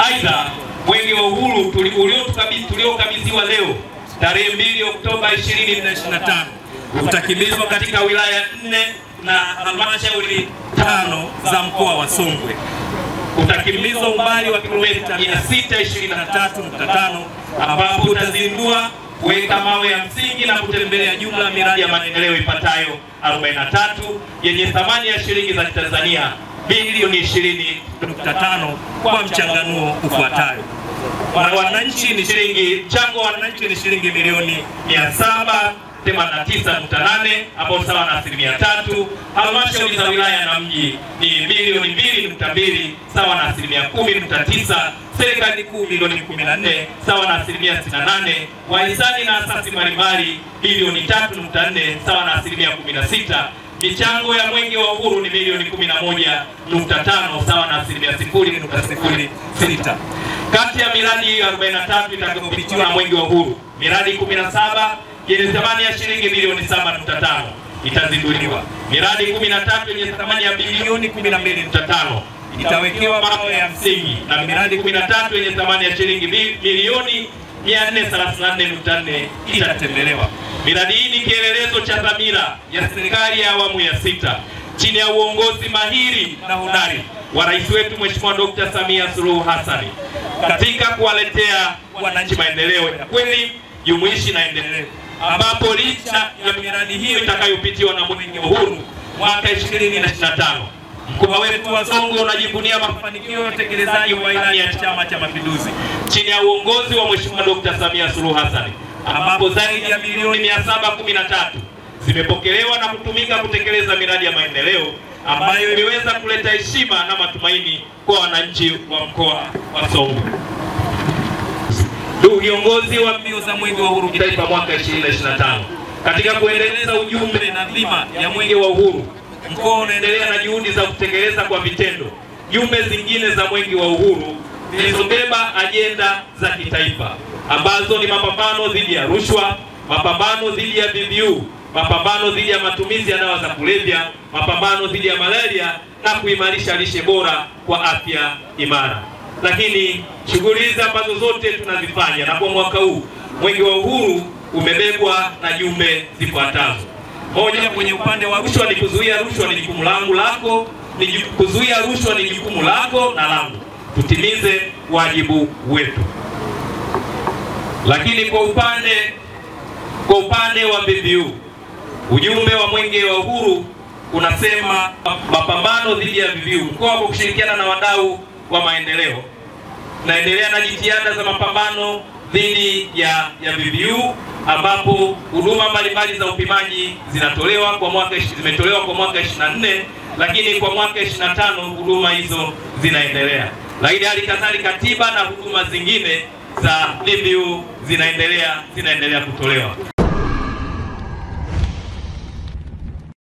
Aidha, mwenge wa uhuru tuliokabidhiwa leo tarehe 2 Oktoba 2025 utakimbizwa katika wilaya 4 na halmashauri 5 za mkoa wa Songwe. Utakimbizwa umbali wa kilomita 623.5 ambapo utazindua, kuweka mawe ya msingi na kutembelea jumla ya miradi ya maendeleo ipatayo 43 yenye thamani ya shilingi za Tanzania bilioni 20.5 kwa mchanganuo ufuatayo. Mchango wa wananchi ni shilingi milioni 789.8 ambao sawa na 3%. Halmashauri za wilaya na mji ni bilioni 2.2 sawa na 10.9. Serikali kuu milioni 14 sawa na 68. Wahisani na asasi mbalimbali bilioni 3.4 sawa na 16%. Michango ya mwenge wa uhuru ni milioni 11.5 sawa na 0.06. Kati ya miradi 43 itakayopitiwa na mwenge wa uhuru, miradi 17 yenye thamani ya shilingi bilioni 7.5 itazinduliwa. Miradi 13 yenye thamani ya bilioni 12.5 itawekewa mawe ya msingi, na miradi 13 yenye thamani ya shilingi bilioni 434.4 itatembelewa. Miradi hii ni kielelezo cha dhamira ya serikali ya awamu ya 6 chini ya uongozi mahiri na hodari wa rais wetu Mheshimiwa Dr. Samia Suluhu Hassan katika kuwaletea wananchi maendeleo ya kweli, jumuishi na endelevu, ambapo licha ya miradi hiyo itakayopitiwa na mwenge wa uhuru mwaka 2025, mkoa wetu wa Songwe unajivunia mafanikio ya utekelezaji wa ilani ya Chama cha Mapinduzi chini ya uongozi wa Mheshimiwa Dr. Samia Suluhu Hassan, ambapo zaidi ya milioni 713 zimepokelewa na kutumika kutekeleza miradi ya maendeleo ambayo imeweza kuleta heshima na matumaini kwa wananchi wa mkoa wa Songwe. Ndugu viongozi wa mbio za mwenge wa uhuru kitaifa mwaka 2025, katika kuendeleza ujumbe na dhima ya mwenge wa uhuru, mkoa unaendelea na juhudi za kutekeleza kwa vitendo jumbe zingine za mwenge wa uhuru zilizobeba ajenda za kitaifa ambazo ni mapambano dhidi ya rushwa, mapambano dhidi ya VVU, mapambano dhidi ya matumizi ya dawa za kulevya, mapambano dhidi ya malaria na kuimarisha lishe bora kwa afya imara. Lakini shughuli hizi ambazo zote tunazifanya, na kwa mwaka huu mwenge wa uhuru umebebwa na jumbe zifuatazo. Moja, kwenye upande wa rushwa ni kuzuia rushwa ni jukumu langu lako, kuzuia rushwa ni jukumu lako na langu. Tutimize wajibu wetu. Lakini kwa upande wa VVU, ujumbe wa mwenge wa uhuru unasema mapambano dhidi ya VVU. Mkoa kwa kushirikiana na wadau wa maendeleo naendelea na jitihada za mapambano dhidi ya VVU, ambapo huduma mbalimbali za upimaji zimetolewa kwa mwaka 24, lakini kwa mwaka 25 huduma hizo zinaendelea. Lakini hali kadhalika tiba na huduma zingine za VVU zinaendelea kutolewa.